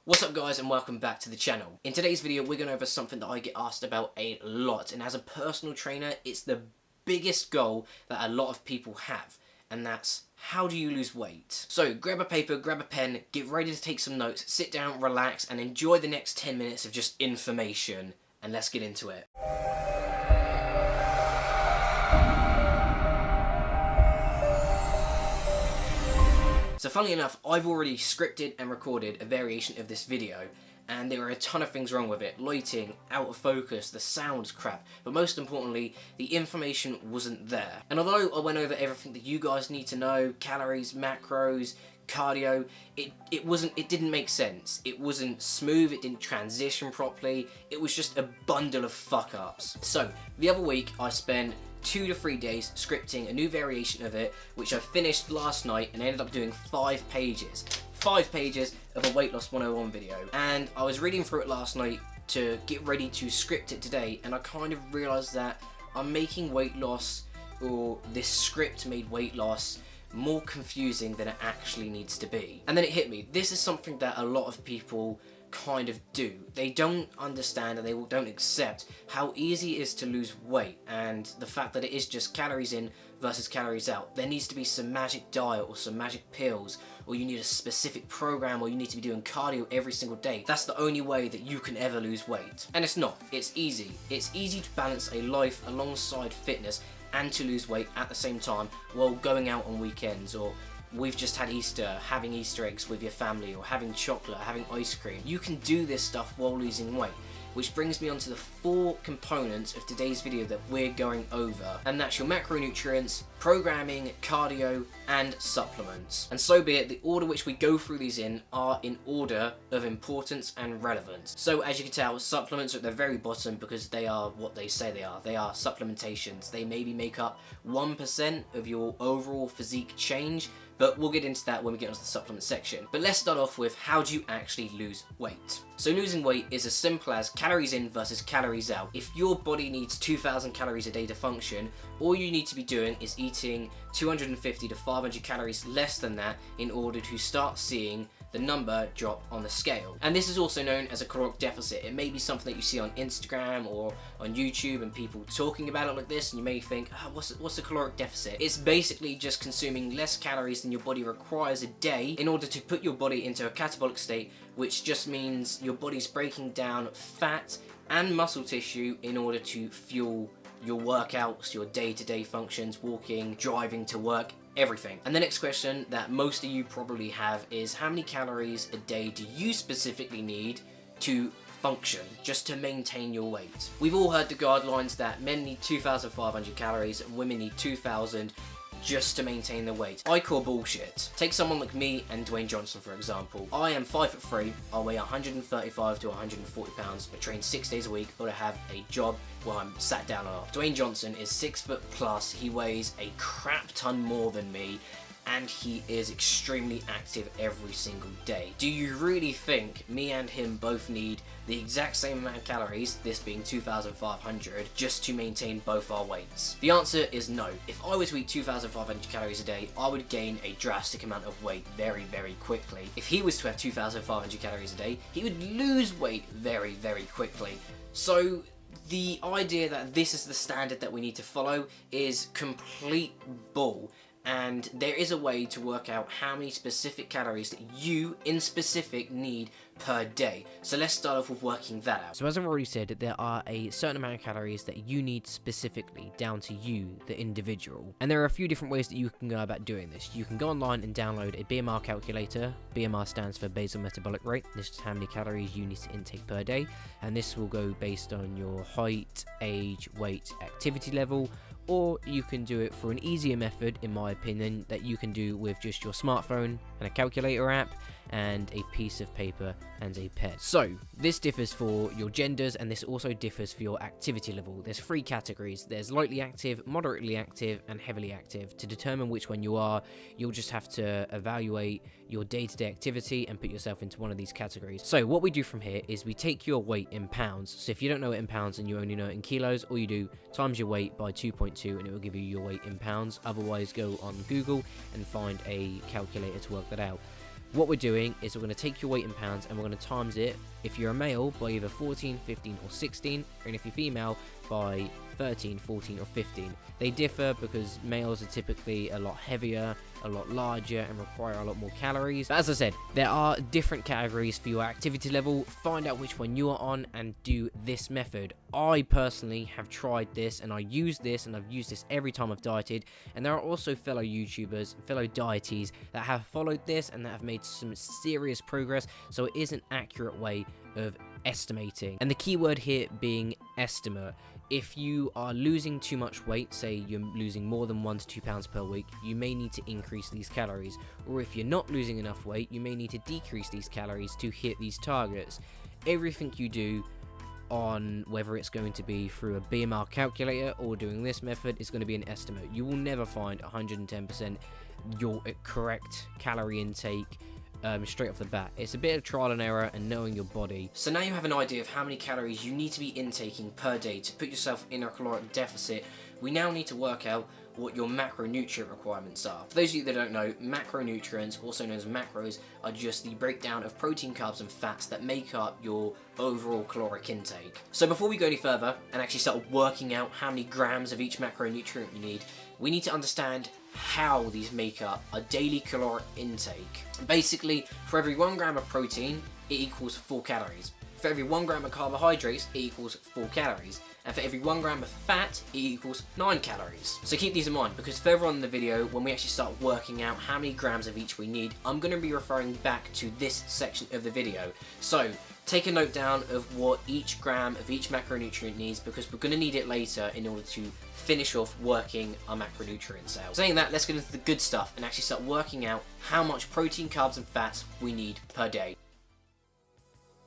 What's up guys and welcome back to the channel. In today's video we're going over something that I get asked about a lot, and as a personal trainer it's the biggest goal that a lot of people have, and that's how do you lose weight? So grab a paper, grab a pen, get ready to take some notes, sit down, relax and enjoy the next 10 minutes of just information, and let's get into it. So funnily enough, I've already scripted and recorded a variation of this video, and there are a ton of things wrong with it. Lighting, out of focus, the sound's crap, but most importantly, the information wasn't there. And although I went over everything that you guys need to know, calories, macros, cardio, it didn't make sense. It wasn't smooth, it didn't transition properly, it was just a bundle of fuck ups. So the other week I spent 2 to 3 days scripting a new variation of it, which I finished last night and ended up doing 5 pages. 5 pages of a weight loss 101 video, and I was reading through it last night to get ready to script it today, and I kind of realised that I'm making weight loss, or this script made weight loss, more confusing than it actually needs to be. And then it hit me, this is something that a lot of people kind of do. They don't understand and they don't accept how easy it is to lose weight, and the fact that it is just calories in versus calories out. There needs to be some magic diet or some magic pills, or you need a specific program, or you need to be doing cardio every single day. That's the only way that you can ever lose weight. And it's not. It's easy. It's easy to balance a life alongside fitness and to lose weight at the same time while going out on weekends, or we've just had Easter, having Easter eggs with your family, or having chocolate, or having ice cream. You can do this stuff while losing weight, which brings me on to the 4 components of today's video that we're going over, and that's your macronutrients, programming, cardio, and supplements. And so be it, the order which we go through these in are in order of importance and relevance. So as you can tell, supplements are at the very bottom because they are what they say they are. They are supplementations. They maybe make up 1% of your overall physique change, but we'll get into that when we get onto the supplement section. But let's start off with, how do you actually lose weight? So losing weight is as simple as calories in versus calories out. If your body needs 2,000 calories a day to function, all you need to be doing is eating 250 to 500 calories less than that in order to start seeing the number drop on the scale. And this is also known as a caloric deficit. It may be something that you see on Instagram or on YouTube and people talking about it like this, and you may think, oh, what's a caloric deficit? It's basically just consuming less calories than your body requires a day in order to put your body into a catabolic state, which just means your body's breaking down fat and muscle tissue in order to fuel your workouts, your day-to-day functions, walking, driving to work, everything. And the next question that most of you probably have is, how many calories a day do you specifically need to function, just to maintain your weight? We've all heard the guidelines that men need 2,500 calories and women need 2,000 just to maintain their weight. I call bullshit. Take someone like me and Dwayne Johnson for example. I am 5'3", I weigh 135 to 140 pounds, I train 6 days a week, but I have a job where I'm sat down a lot. Dwayne Johnson is 6 foot plus, he weighs a crap ton more than me, and he is extremely active every single day. Do you really think me and him both need the exact same amount of calories, this being 2,500, just to maintain both our weights? The answer is no. If I was to eat 2,500 calories a day, I would gain a drastic amount of weight very, very quickly. If he was to have 2,500 calories a day, he would lose weight very, very quickly. So the idea that this is the standard that we need to follow is complete bull. And there is a way to work out how many specific calories that you, in specific, need per day. So let's start off with working that out. So as I've already said, there are a certain amount of calories that you need specifically, down to you, the individual. And there are a few different ways that you can go about doing this. You can go online and download a BMR calculator. BMR stands for basal metabolic rate. This is how many calories you need to intake per day. And this will go based on your height, age, weight, activity level, or you can do it for an easier method, in my opinion, that you can do with just your smartphone and a calculator app and a piece of paper and a pen. So this differs for your genders, and this also differs for your activity level. There's 3 categories. There's lightly active, moderately active, and heavily active. To determine which one you are, you'll just have to evaluate your day-to-day activity and put yourself into one of these categories. So what we do from here is we take your weight in pounds. So if you don't know it in pounds and you only know it in kilos, all you do, times your weight by 2.2 and it will give you your weight in pounds. Otherwise, go on Google and find a calculator to work that out. What we're doing is we're going to take your weight in pounds and we're going to times it, if you're a male, by either 14, 15 or 16, and if you're female, by 13, 14 or 15. They differ because males are typically a lot heavier, a lot larger, and require a lot more calories. But as I said, there are different categories for your activity level. Find out which one you are on and do this method. I personally have tried this and I use this, and I've used this every time I've dieted, and there are also fellow YouTubers, fellow dietees that have followed this and that have made some serious progress, so it is an accurate way of estimating. And the key word here being estimate. If you are losing too much weight, say you're losing more than 1 to 2 pounds per week, you may need to increase these calories. Or if you're not losing enough weight, you may need to decrease these calories to hit these targets. Everything you do, on whether it's going to be through a BMR calculator or doing this method, is going to be an estimate. You will never find 110% your correct calorie intake straight off the bat. It's a bit of trial and error and knowing your body. So now you have an idea of how many calories you need to be intaking per day to put yourself in a caloric deficit. We now need to work out what your macronutrient requirements are. For those of you that don't know, macronutrients, also known as macros, are just the breakdown of protein, carbs and fats that make up your overall caloric intake. So before we go any further and actually start working out how many grams of each macronutrient you need, we need to understand how these make up a daily caloric intake. Basically, for every 1 gram of protein, it equals 4 calories. For every 1 gram of carbohydrates, it equals 4 calories. And for every 1 gram of fat, it equals 9 calories. So keep these in mind, because further on in the video, when we actually start working out how many grams of each we need, I'm going to be referring back to this section of the video. So take a note down of what each gram of each macronutrient needs, because we're going to need it later in order to finish off working our macronutrients out. Saying that, let's get into the good stuff and actually start working out how much protein, carbs and fats we need per day.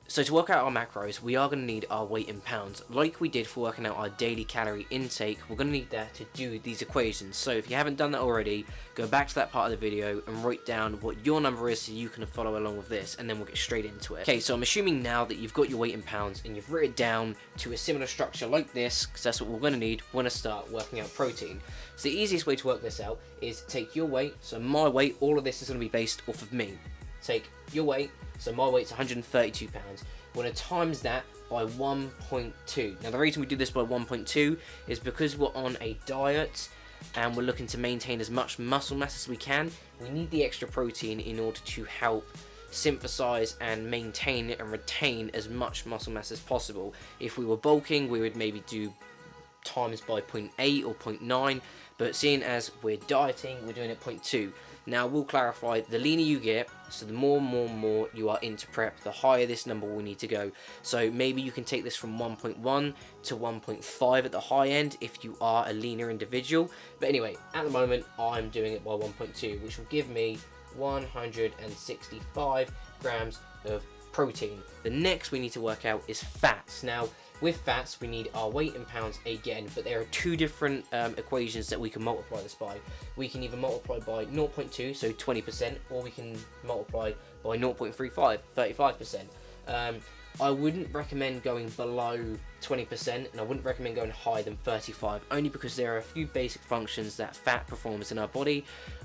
So to work out our macros, we are going to need our weight in pounds. Like we did for working out our daily calorie intake, we're going to need that to do these equations. So if you haven't done that already, go back to that part of the video and write down what your number is so you can follow along with this, and then we'll get straight into it. Okay, so I'm assuming now that you've got your weight in pounds and you've written it down to a similar structure like this, because that's what we're going to need when I start working out protein. So the easiest way to work this out is take your weight, so my weight, all of this is going to be based off of me. Take your weight, so my weight's 132 pounds. We're going to times that by 1.2. Now the reason we do this by 1.2 is because we're on a diet and we're looking to maintain as much muscle mass as we can. We need the extra protein in order to help synthesize and maintain and retain as much muscle mass as possible. If we were bulking, we would maybe do times by 0.8 or 0.9, but seeing as we're dieting, we're doing it 0.2. Now we'll clarify, the leaner you get, so the more you are into prep, the higher this number will need to go. So maybe you can take this from 1.1 to 1.5 at the high end if you are a leaner individual. But anyway, at the moment I'm doing it by 1.2, which will give me 165 grams of protein. The next we need to work out is fats. Now with fats we need our weight in pounds again, but there are two different equations that we can multiply this by. We can either multiply by 0.2, so 20%, or we can multiply by 0.35, 35%. I wouldn't recommend going below 20%, and I wouldn't recommend going higher than 35, only because there are a few basic functions that fat performs in our body,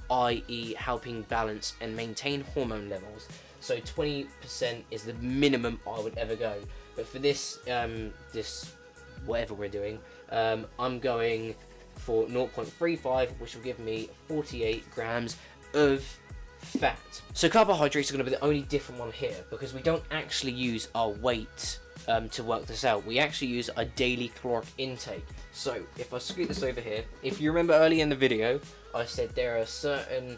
i.e. helping balance and maintain hormone levels. So 20% is the minimum I would ever go. But for this, whatever we're doing, I'm going for 0.35, which will give me 48 grams of fat. So carbohydrates are going to be the only different one here, because we don't actually use our weight to work this out. We actually use a daily caloric intake. So if I scoot this over here, if you remember earlier in the video, I said there are certain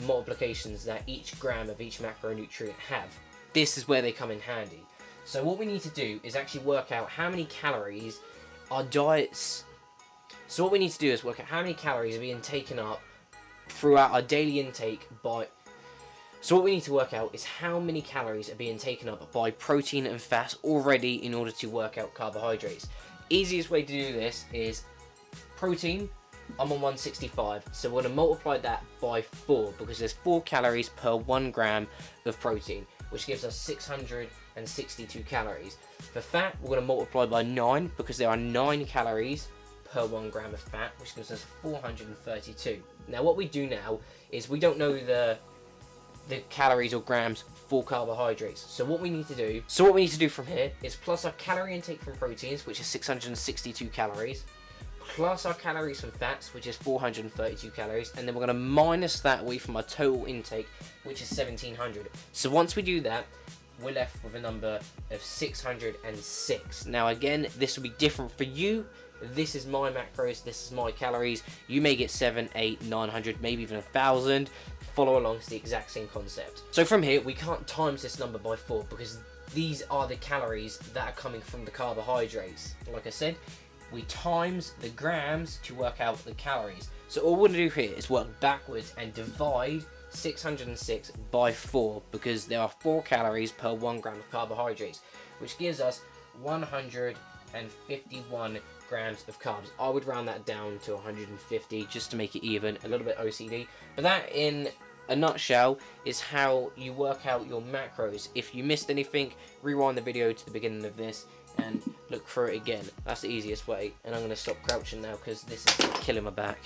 multiplications that each gram of each macronutrient have. This is where they come in handy. So what we need to do is actually work out how many calories our diets... So what we need to do is work out how many calories are being taken up throughout our daily intake by... So what we need to work out is how many calories are being taken up by protein and fats already in order to work out carbohydrates. Easiest way to do this is protein. I'm on 165, so we're going to multiply that by 4, because there's 4 calories per 1 gram of protein, which gives us 662 calories. For fat, we're going to multiply by 9, because there are 9 calories per 1 gram of fat, which gives us 432. Now what we do now is we don't know the the calories or grams for carbohydrates. So what we need to do from here is plus our calorie intake from proteins, which is 662 calories, plus our calories from fats, which is 432 calories, and then we're going to minus that away from our total intake, which is 1700. So once we do that, we're left with a number of 606. Now again, this will be different for you. This is my macros, this is my calories. You may get 7, 8, 900, maybe even 1,000. Follow along, it's the exact same concept. So from here, we can't times this number by 4 because these are the calories that are coming from the carbohydrates. Like I said, we times the grams to work out the calories. So all we're going to do here is work backwards and divide 606 by 4 because there are 4 calories per 1 gram of carbohydrates, which gives us 151 grams of carbs. I would round that down to 150 just to make it even, a little bit OCD. But that, in a nutshell, is how you work out your macros. If you missed anything, rewind the video to the beginning of this and look through it again. That's the easiest way. And I'm going to stop crouching now because this is killing my back.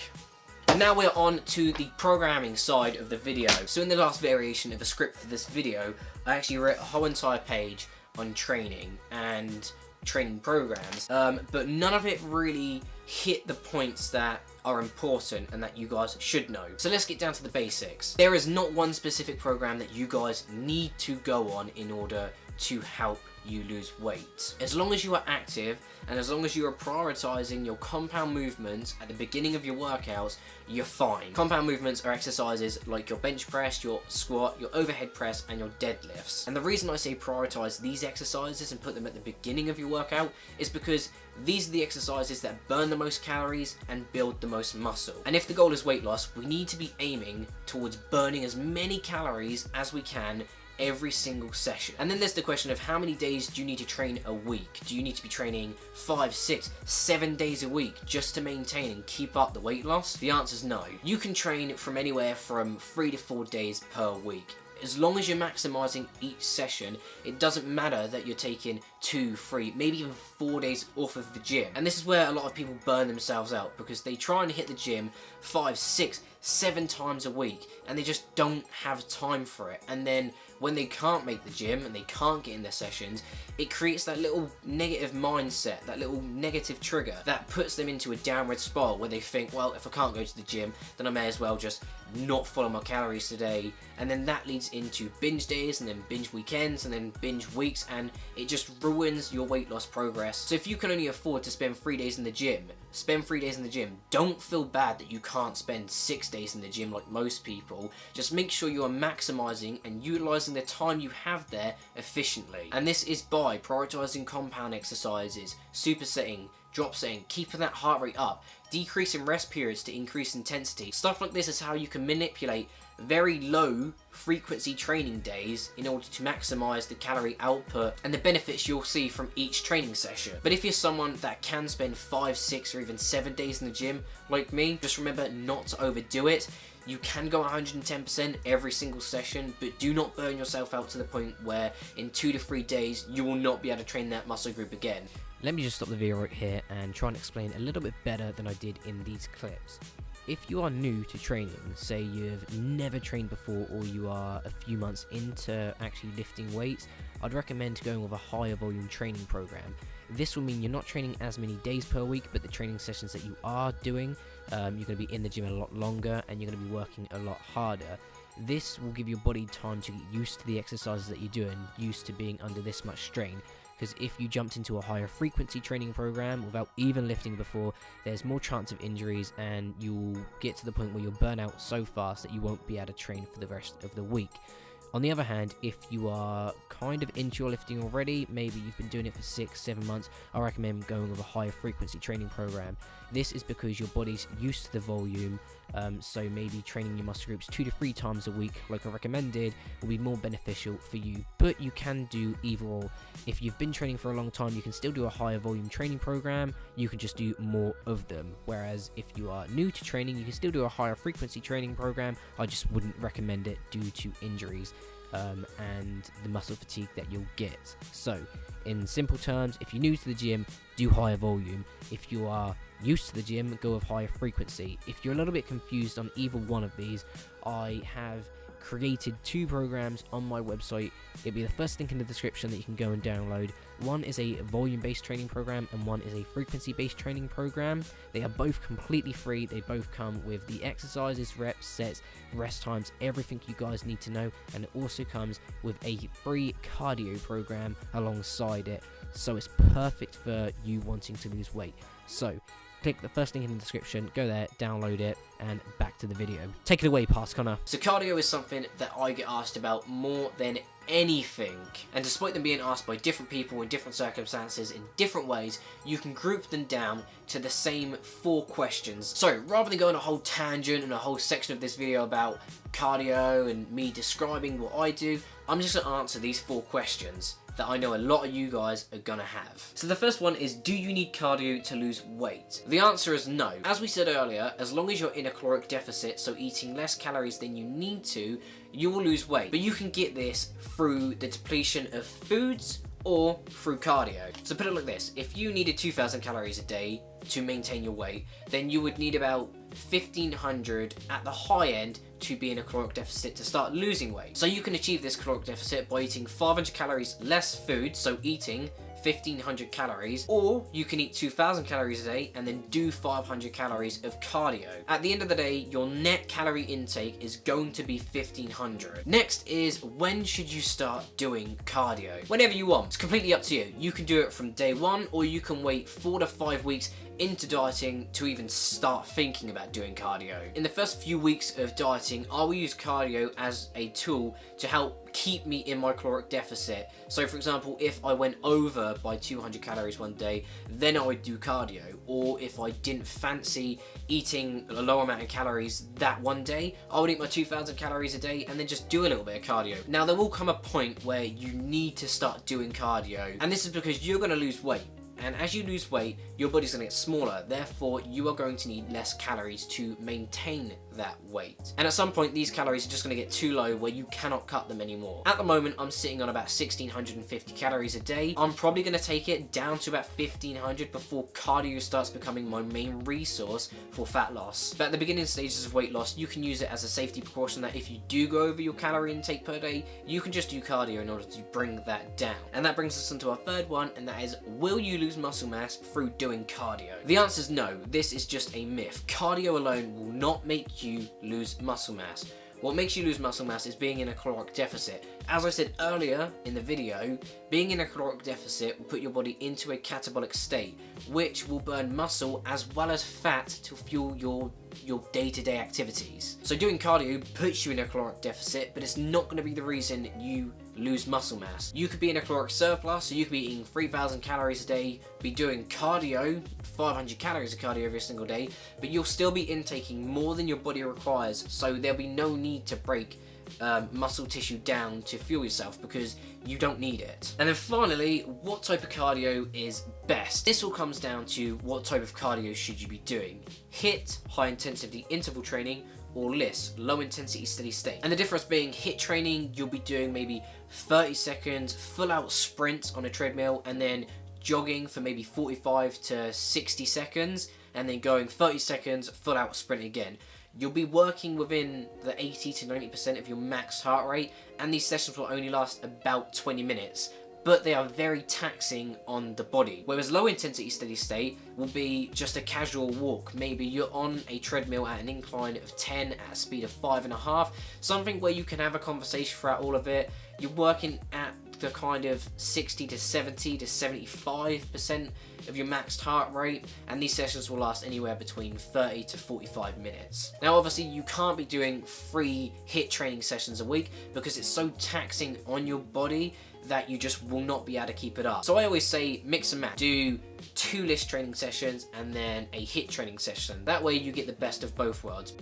And now we're on to the programming side of the video. So in the last variation of the script for this video, I actually wrote a whole entire page on training and training programs, but none of it really hit the points that are important and that you guys should know. So let's get down to the basics. There is not one specific program that you guys need to go on in order to help you lose weight. As long as you are active and as long as you are prioritizing your compound movements at the beginning of your workouts, you're fine. Compound movements are exercises like your bench press, your squat, your overhead press, and your deadlifts. And the reason I say prioritize these exercises and put them at the beginning of your workout is because these are the exercises that burn the most calories and build the most muscle. And if the goal is weight loss, we need to be aiming towards burning as many calories as we can every single session. And then there's the question of how many days do you need to train a week? Do you need to be training 5, 6, 7 days a week just to maintain and keep up the weight loss? The answer is no. You can train from anywhere from 3 to 4 days per week. As long as you're maximizing each session, it doesn't matter that you're taking 2, 3, maybe even 4 days off of the gym. And this is where a lot of people burn themselves out because they try and hit the gym 5, 6, 7 times a week and they just don't have time for it. And then when they can't make the gym and they can't get in their sessions, it creates that little negative mindset, that little negative trigger that puts them into a downward spiral where they think, well, if I can't go to the gym, then I may as well just not follow my calories today. And then that leads into binge days and then binge weekends and then binge weeks, and it just ruins your weight loss progress. So if you can only afford to spend 3 days in the gym, spend 3 days in the gym. Don't feel bad that you can't spend 6 days in the gym like most people. Just make sure you are maximizing and utilizing the time you have there efficiently. And this is by prioritizing compound exercises, supersetting, drop setting, keeping that heart rate up, decreasing rest periods to increase intensity. Stuff like this is how you can manipulate very low frequency training days in order to maximize the calorie output and the benefits you'll see from each training session. But if you're someone that can spend 5, 6 or even 7 days in the gym like me, just remember not to overdo it. You can go 110% every single session, but do not burn yourself out to the point where in 2 to 3 days you will not be able to train that muscle group again. Let me just stop the video right here and try and explain a little bit better than I did in these clips. If you are new to training, say you've never trained before or you are a few months into actually lifting weights, I'd recommend going with a higher volume training program. This will mean you're not training as many days per week, but the training sessions that you are doing, you're going to be in the gym a lot longer and you're going to be working a lot harder. This will give your body time to get used to the exercises that you're doing, used to being under this much strain. Because if you jumped into a higher frequency training program without even lifting before, there's more chance of injuries and you'll get to the point where you'll burn out so fast that you won't be able to train for the rest of the week. On the other hand, if you are kind of into your lifting already, maybe you've been doing it for 6, 7 months, I recommend going with a higher frequency training program. This is because your body's used to the volume, so maybe training your muscle groups 2 to 3 times a week, like I recommended, will be more beneficial for you. But you can do either or. If you've been training for a long time, you can still do a higher volume training program, you can just do more of them. Whereas if you are new to training, you can still do a higher frequency training program, I just wouldn't recommend it due to injuries and the muscle fatigue that you'll get. So, in simple terms, if you're new to the gym, do higher volume. If you are used to the gym, go with higher frequency. If you're a little bit confused on either one of these, I have created 2 programs on my website. It'll be the first link in the description that you can go and download. One is a volume-based training program and one is a frequency-based training program. They are both completely free. They both come with the exercises, reps, sets, rest times, everything you guys need to know, and it also comes with a free cardio program alongside it. So it's perfect for you wanting to lose weight. So click the first link in the description, go there, download it, and back to the video. Take it away, Pass Connor. So cardio is something that I get asked about more than anything, and despite them being asked by different people in different circumstances in different ways, you can group them down to the same 4 questions. So rather than going a whole tangent and a whole section of this video about cardio and me describing what I do, I'm just going to answer these 4 questions that I know a lot of you guys are gonna have. So the first one is, do you need cardio to lose weight? The answer is no. As we said earlier, as long as you're in a caloric deficit, so eating less calories than you need to, you will lose weight. But you can get this through the depletion of foods or through cardio. So put it like this, if you needed 2,000 calories a day to maintain your weight, then you would need about 1,500 at the high end to be in a caloric deficit to start losing weight. So you can achieve this caloric deficit by eating 500 calories less food, so eating 1,500 calories, or you can eat 2,000 calories a day and then do 500 calories of cardio. At the end of the day, your net calorie intake is going to be 1,500. Next is, when should you start doing cardio? Whenever you want. It's completely up to you. You can do it from day 1, or you can wait 4 to 5 weeks into dieting to even start thinking about doing cardio. In the first few weeks of dieting, I will use cardio as a tool to help keep me in my caloric deficit. So for example, if I went over by 200 calories one day, then I would do cardio. Or if I didn't fancy eating a low amount of calories that one day, I would eat my 2,000 calories a day and then just do a little bit of cardio. Now there will come a point where you need to start doing cardio, and this is because you're going to lose weight. And as you lose weight, your body's going to get smaller, therefore you are going to need less calories to maintain that weight. And at some point these calories are just going to get too low where you cannot cut them anymore. At the moment I'm sitting on about 1,650 calories a day. I'm probably going to take it down to about 1,500 before cardio starts becoming my main resource for fat loss. But at the beginning stages of weight loss, you can use it as a safety precaution that if you do go over your calorie intake per day, you can just do cardio in order to bring that down. And that brings us into our third one, and that is, will you lose muscle mass through doing cardio? The answer is no. This is just a myth. Cardio alone will not make you lose muscle mass. What makes you lose muscle mass is being in a caloric deficit. As I said earlier in the video, being in a caloric deficit will put your body into a catabolic state, which will burn muscle as well as fat to fuel your day-to-day activities. So doing cardio puts you in a caloric deficit, but it's not going to be the reason you lose muscle mass. You could be in a caloric surplus, so you could be eating 3,000 calories a day, be doing cardio, 500 calories of cardio every single day, but you'll still be intaking more than your body requires, so there'll be no need to break muscle tissue down to fuel yourself because you don't need it. And then finally, what type of cardio is best? This all comes down to what type of cardio should you be doing. HIIT, high intensity interval training, or LISS, low intensity steady state. And the difference being, HIIT training, you'll be doing maybe 30 seconds full out sprints on a treadmill and then jogging for maybe 45 to 60 seconds and then going 30 seconds full out sprint again. You'll be working within the 80 to 90% of your max heart rate, and these sessions will only last about 20 minutes, but they are very taxing on the body. Whereas low intensity steady state will be just a casual walk. Maybe you're on a treadmill at an incline of 10 at a speed of 5.5, something where you can have a conversation throughout all of it. You're working at the kind of 60 to 70 to 75% of your maxed heart rate, and these sessions will last anywhere between 30 to 45 minutes. Now obviously you can't be doing 3 HIIT training sessions a week because it's so taxing on your body that you just will not be able to keep it up. So I always say mix and match. Do 2 LISS training sessions and then a HIIT training session. That way you get the best of both worlds.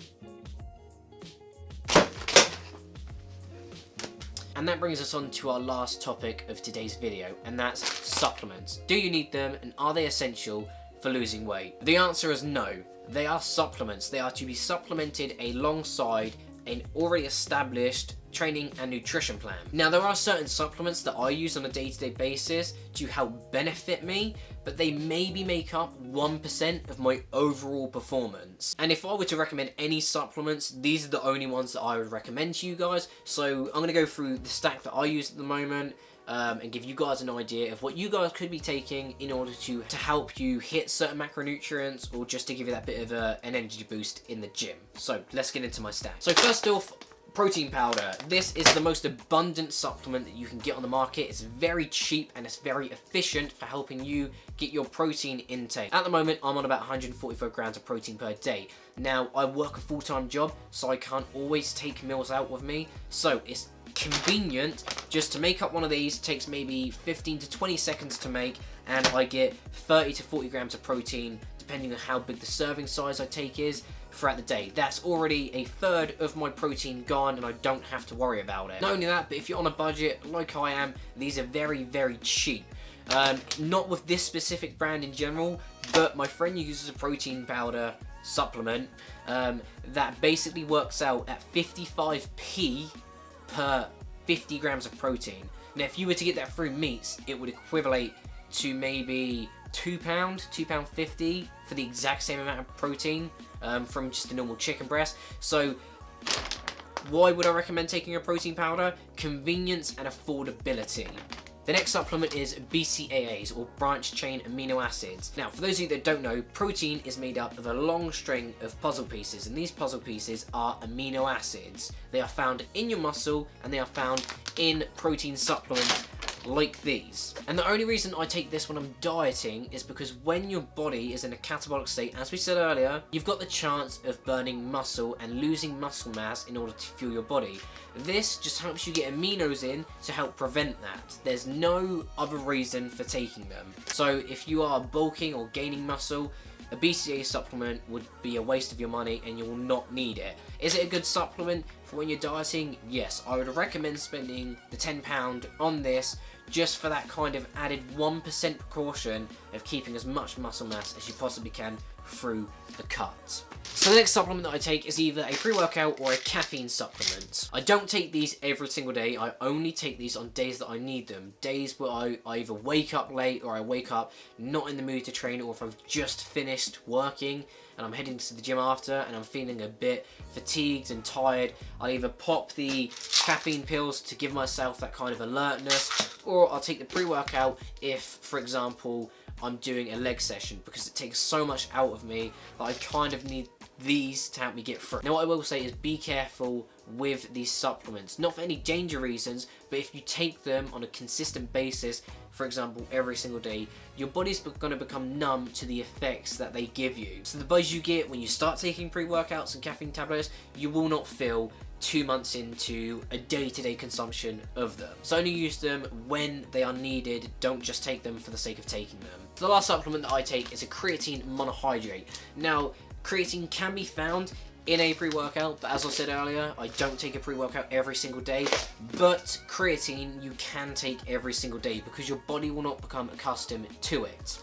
And that brings us on to our last topic of today's video, and that's supplements. Do you need them, and are they essential for losing weight? The answer is no. They are supplements. They are to be supplemented alongside an already established training and nutrition plan. Now, there are certain supplements that I use on a day-to-day basis to help benefit me, but they maybe make up 1% of my overall performance. And if I were to recommend any supplements, these are the only ones that I would recommend to you guys. So I'm gonna go through the stack that I use at the moment, and give you guys an idea of what you guys could be taking in order to help you hit certain macronutrients, or just to give you that bit of an energy boost in the gym. So let's get into my stack. So first off, protein powder. This is the most abundant supplement that you can get on the market. It's very cheap and it's very efficient for helping you get your protein intake. At the moment, I'm on about 145 grams of protein per day. Now, I work a full-time job, so I can't always take meals out with me. So it's convenient just to make up one of these. Takes maybe 15 to 20 seconds to make, and I get 30 to 40 grams of protein, depending on how big the serving size I take is, throughout the day. That's already a third of my protein gone, and I don't have to worry about it. Not only that, but if you're on a budget like I am, these are very, very cheap. Not with this specific brand in general, but my friend uses a protein powder supplement that basically works out at 55p per 50 grams of protein. Now, if you were to get that through meats, it would equivalent to maybe £2.50 for the exact same amount of protein from just a normal chicken breast. So why would I recommend taking a protein powder? Convenience and affordability. The next supplement is BCAAs, or branched chain amino acids. Now, for those of you that don't know, protein is made up of a long string of puzzle pieces, and these puzzle pieces are amino acids. They are found in your muscle, and they are found in protein supplements like these. And the only reason I take this when I'm dieting is because when your body is in a catabolic state, as we said earlier, you've got the chance of burning muscle and losing muscle mass in order to fuel your body. This just helps you get aminos in to help prevent that. There's no other reason for taking them. So if you are bulking or gaining muscle, a BCAA supplement would be a waste of your money and you will not need it. Is it a good supplement for when you're dieting? Yes, I would recommend spending the £10 on this, just for that kind of added 1% precaution of keeping as much muscle mass as you possibly can through the cut. So the next supplement that I take is either a pre-workout or a caffeine supplement. I don't take these every single day. I only take these on days that I need them. Days where I either wake up late, or I wake up not in the mood to train, or if I've just finished working and I'm heading to the gym after and I'm feeling a bit fatigued and tired, I'll either pop the caffeine pills to give myself that kind of alertness, or I'll take the pre-workout if, for example, I'm doing a leg session, because it takes so much out of me that I kind of need these to help me get through. Now, what I will say is be careful with these supplements, not for any danger reasons, but if you take them on a consistent basis, for example every single day, your body's going to become numb to the effects that they give you. So the buzz you get when you start taking pre-workouts and caffeine tablets, you will not feel 2 months into a day-to-day consumption of them. So only use them when they are needed. Don't just take them for the sake of taking them. So the last supplement that I take is a creatine monohydrate. Now, creatine can be found in a pre-workout, but as I said earlier, I don't take a pre-workout every single day, but creatine you can take every single day because your body will not become accustomed to it.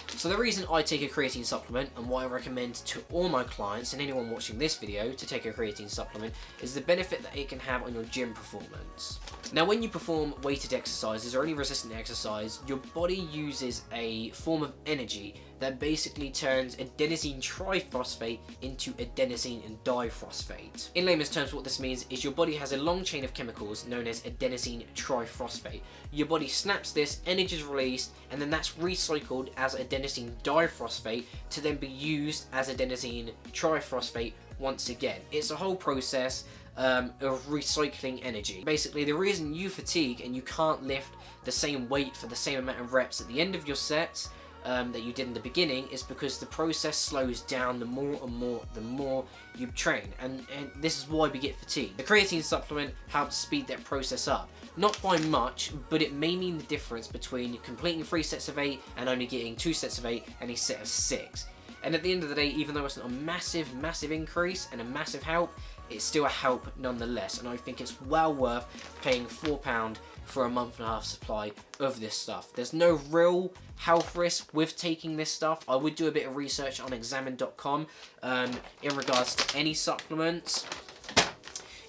So the reason I take a creatine supplement, and why I recommend to all my clients and anyone watching this video to take a creatine supplement, is the benefit that it can have on your gym performance. Now, when you perform weighted exercises or any resistant exercise, your body uses a form of energy that basically turns adenosine triphosphate into adenosine diphosphate. In layman's terms, what this means is your body has a long chain of chemicals known as adenosine triphosphate. Your body snaps this, energy is released, and then that's recycled as adenosine diphosphate to then be used as adenosine triphosphate once again. It's a whole process of recycling energy. Basically, the reason you fatigue and you can't lift the same weight for the same amount of reps at the end of your sets that you did in the beginning is because the process slows down the more you train, and this is why we get fatigued. The creatine supplement helps speed that process up. Not by much, but it may mean the difference between completing 3 sets of 8 and only getting 2 sets of 8 and a set of 6. And at the end of the day, even though it's not a massive increase and a massive help, it's still a help nonetheless, and I think it's well worth paying £4 for a month and a half supply of this stuff. There's no real health risk with taking this stuff. I would do a bit of research on examine.com in regards to any supplements,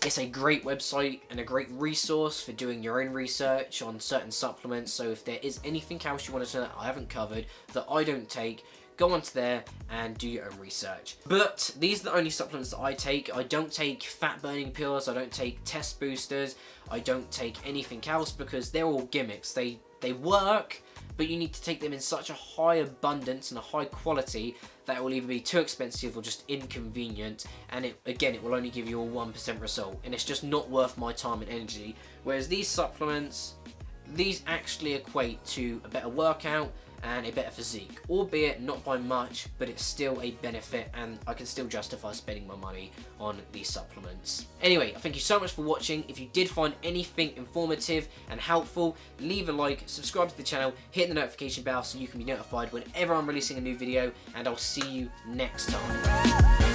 It's a great website and a great resource for doing your own research on certain supplements. So if there is anything else you want to know that I haven't covered, that I don't take, go onto there and do your own research. But these are the only supplements that I take. I don't take fat burning pills, I don't take test boosters, I don't take anything else, because they're all gimmicks. They work, but you need to take them in such a high abundance and a high quality that it will either be too expensive or just inconvenient, and it will only give you a 1% result, and it's just not worth my time and energy. Whereas these supplements, these actually equate to a better workout and a better physique, albeit not by much, but it's still a benefit, and I can still justify spending my money on these supplements. Anyway, thank you so much for watching. If you did find anything informative and helpful, leave a like, subscribe to the channel, hit the notification bell so you can be notified whenever I'm releasing a new video, and I'll see you next time.